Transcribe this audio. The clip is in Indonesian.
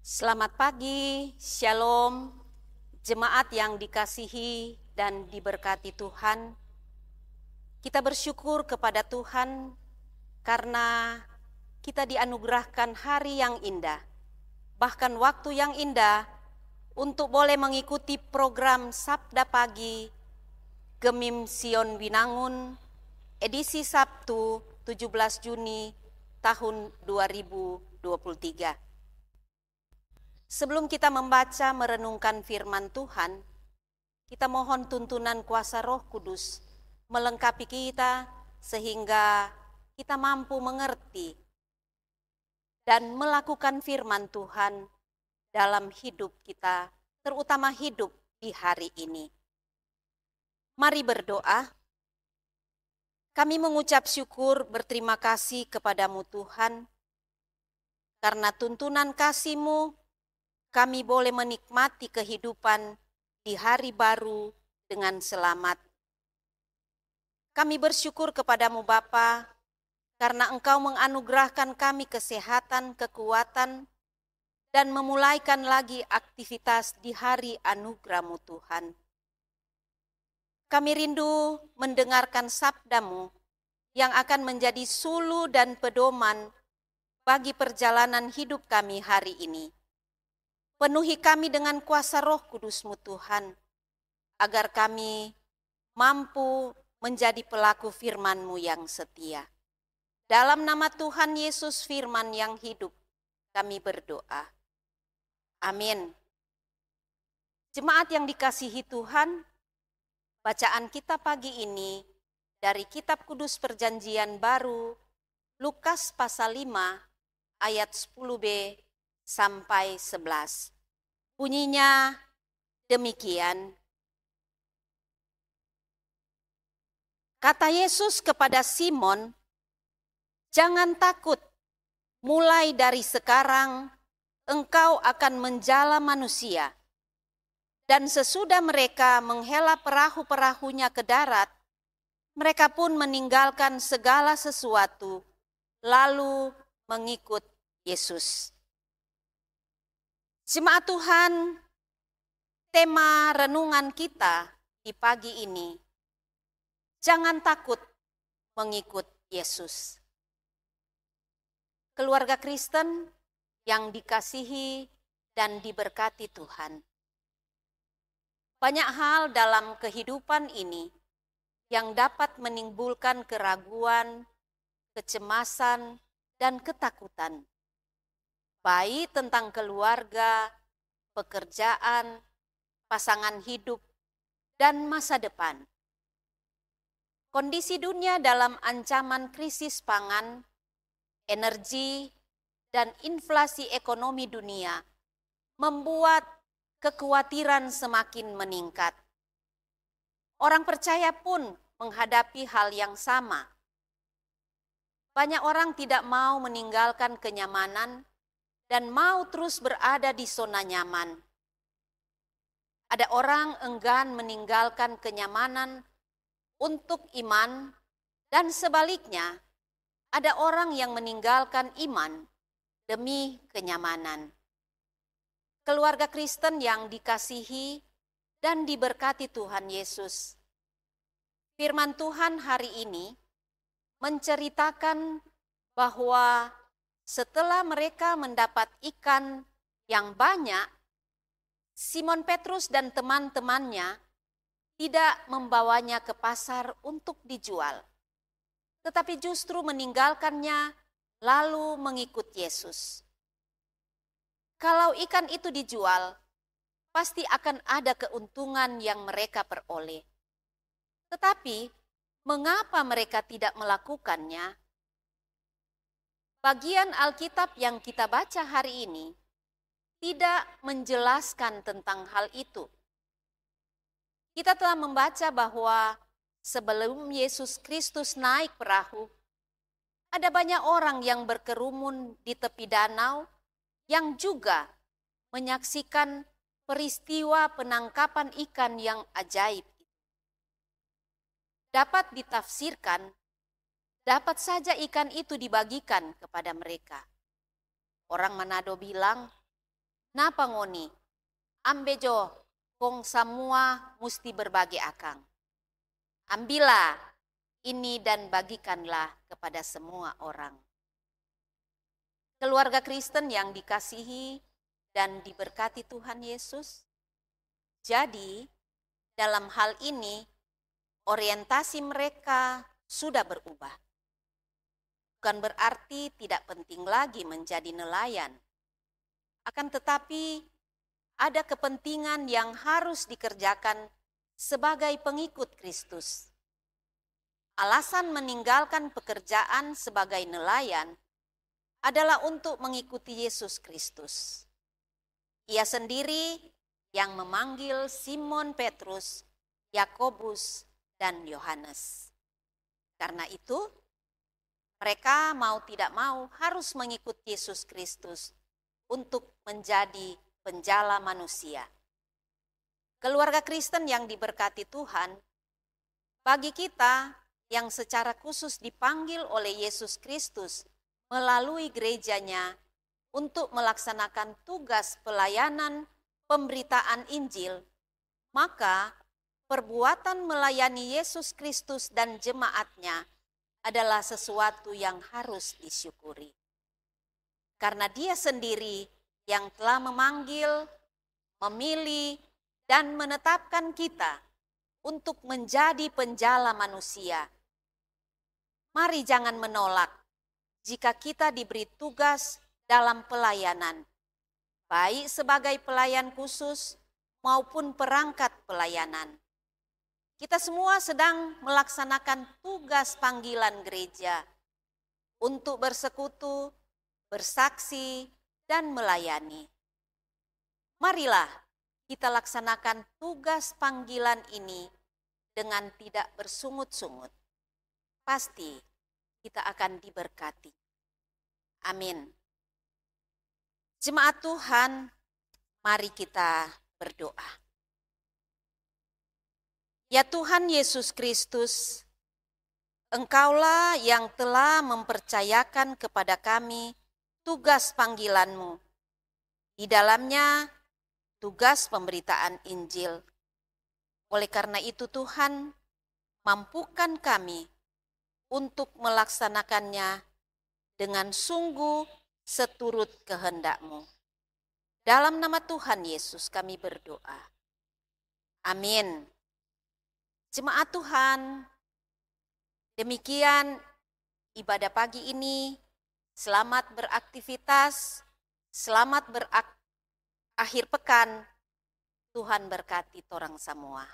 Selamat pagi, Shalom, jemaat yang dikasihi dan diberkati Tuhan. Kita bersyukur kepada Tuhan karena kita dianugerahkan hari yang indah, bahkan waktu yang indah untuk boleh mengikuti program Sabda Pagi Gemim Sion Winangun, edisi Sabtu 17 Juni tahun 2023. Sebelum kita membaca merenungkan firman Tuhan, kita mohon tuntunan kuasa Roh Kudus melengkapi kita sehingga kita mampu mengerti dan melakukan firman Tuhan dalam hidup kita, terutama hidup di hari ini. Mari berdoa. Kami mengucap syukur berterima kasih kepadamu Tuhan, karena tuntunan kasih-Mu kami boleh menikmati kehidupan di hari baru dengan selamat. Kami bersyukur kepadamu Bapa, karena Engkau menganugerahkan kami kesehatan, kekuatan, dan memulaikan lagi aktivitas di hari anugerah-Mu Tuhan. Kami rindu mendengarkan sabda-Mu yang akan menjadi sulu dan pedoman bagi perjalanan hidup kami hari ini. Penuhi kami dengan kuasa Roh Kudus-Mu Tuhan, agar kami mampu menjadi pelaku firman-Mu yang setia. Dalam nama Tuhan Yesus firman yang hidup, kami berdoa. Amin. Jemaat yang dikasihi Tuhan, bacaan kita pagi ini dari Kitab Kudus Perjanjian Baru, Lukas pasal 5 ayat 10b sampai 11. Bunyinya demikian. Kata Yesus kepada Simon, "Jangan takut, mulai dari sekarang engkau akan menjala manusia." Dan sesudah mereka menghela perahu-perahunya ke darat, mereka pun meninggalkan segala sesuatu, lalu mengikut Yesus. Jemaat Tuhan, tema renungan kita di pagi ini, jangan takut mengikut Yesus. Keluarga Kristen yang dikasihi dan diberkati Tuhan. Banyak hal dalam kehidupan ini yang dapat menimbulkan keraguan, kecemasan, dan ketakutan. Baik tentang keluarga, pekerjaan, pasangan hidup, dan masa depan. Kondisi dunia dalam ancaman krisis pangan, energi, dan inflasi ekonomi dunia membuat kekhawatiran semakin meningkat. Orang percaya pun menghadapi hal yang sama. Banyak orang tidak mau meninggalkan kenyamanan dan mau terus berada di zona nyaman. Ada orang enggan meninggalkan kenyamanan untuk iman, dan sebaliknya, ada orang yang meninggalkan iman demi kenyamanan. Keluarga Kristen yang dikasihi dan diberkati Tuhan Yesus. Firman Tuhan hari ini menceritakan bahwa setelah mereka mendapat ikan yang banyak, Simon Petrus dan teman-temannya tidak membawanya ke pasar untuk dijual, tetapi justru meninggalkannya lalu mengikut Yesus. Kalau ikan itu dijual, pasti akan ada keuntungan yang mereka peroleh. Tetapi, mengapa mereka tidak melakukannya? Bagian Alkitab yang kita baca hari ini tidak menjelaskan tentang hal itu. Kita telah membaca bahwa sebelum Yesus Kristus naik perahu, ada banyak orang yang berkerumun di tepi danau yang juga menyaksikan peristiwa penangkapan ikan yang ajaib. Dapat ditafsirkan, dapat saja ikan itu dibagikan kepada mereka. Orang Manado bilang, Napa ngoni? Ambejo, kong semua musti berbagi akang. Ambillah ini dan bagikanlah kepada semua orang. Keluarga Kristen yang dikasihi dan diberkati Tuhan Yesus. Jadi, dalam hal ini, orientasi mereka sudah berubah. Bukan berarti tidak penting lagi menjadi nelayan. Akan tetapi, ada kepentingan yang harus dikerjakan sebagai pengikut Kristus. Alasan meninggalkan pekerjaan sebagai nelayan adalah untuk mengikuti Yesus Kristus. Ia sendiri yang memanggil Simon Petrus, Yakobus, dan Yohanes. Karena itu, mereka mau tidak mau harus mengikuti Yesus Kristus untuk menjadi penjala manusia. Keluarga Kristen yang diberkati Tuhan, bagi kita yang secara khusus dipanggil oleh Yesus Kristus melalui gerejanya untuk melaksanakan tugas pelayanan pemberitaan Injil, maka perbuatan melayani Yesus Kristus dan jemaatnya adalah sesuatu yang harus disyukuri. Karena Dia sendiri yang telah memanggil, memilih, dan menetapkan kita untuk menjadi penjala manusia. Mari jangan menolak jika kita diberi tugas dalam pelayanan, baik sebagai pelayan khusus maupun perangkat pelayanan. Kita semua sedang melaksanakan tugas panggilan gereja untuk bersekutu, bersaksi, dan melayani. Marilah kita laksanakan tugas panggilan ini dengan tidak bersungut-sungut. Pasti kita akan diberkati. Amin. Jemaat Tuhan, mari kita berdoa. Ya Tuhan Yesus Kristus, Engkaulah yang telah mempercayakan kepada kami tugas panggilan-Mu. Di dalamnya tugas pemberitaan Injil. Oleh karena itu Tuhan, mampukan kami untuk melaksanakannya dengan sungguh seturut kehendak-Mu. Dalam nama Tuhan Yesus kami berdoa. Amin. Jemaat Tuhan, demikian ibadah pagi ini. Selamat beraktivitas, selamat berakhir pekan. Tuhan berkati torang semua.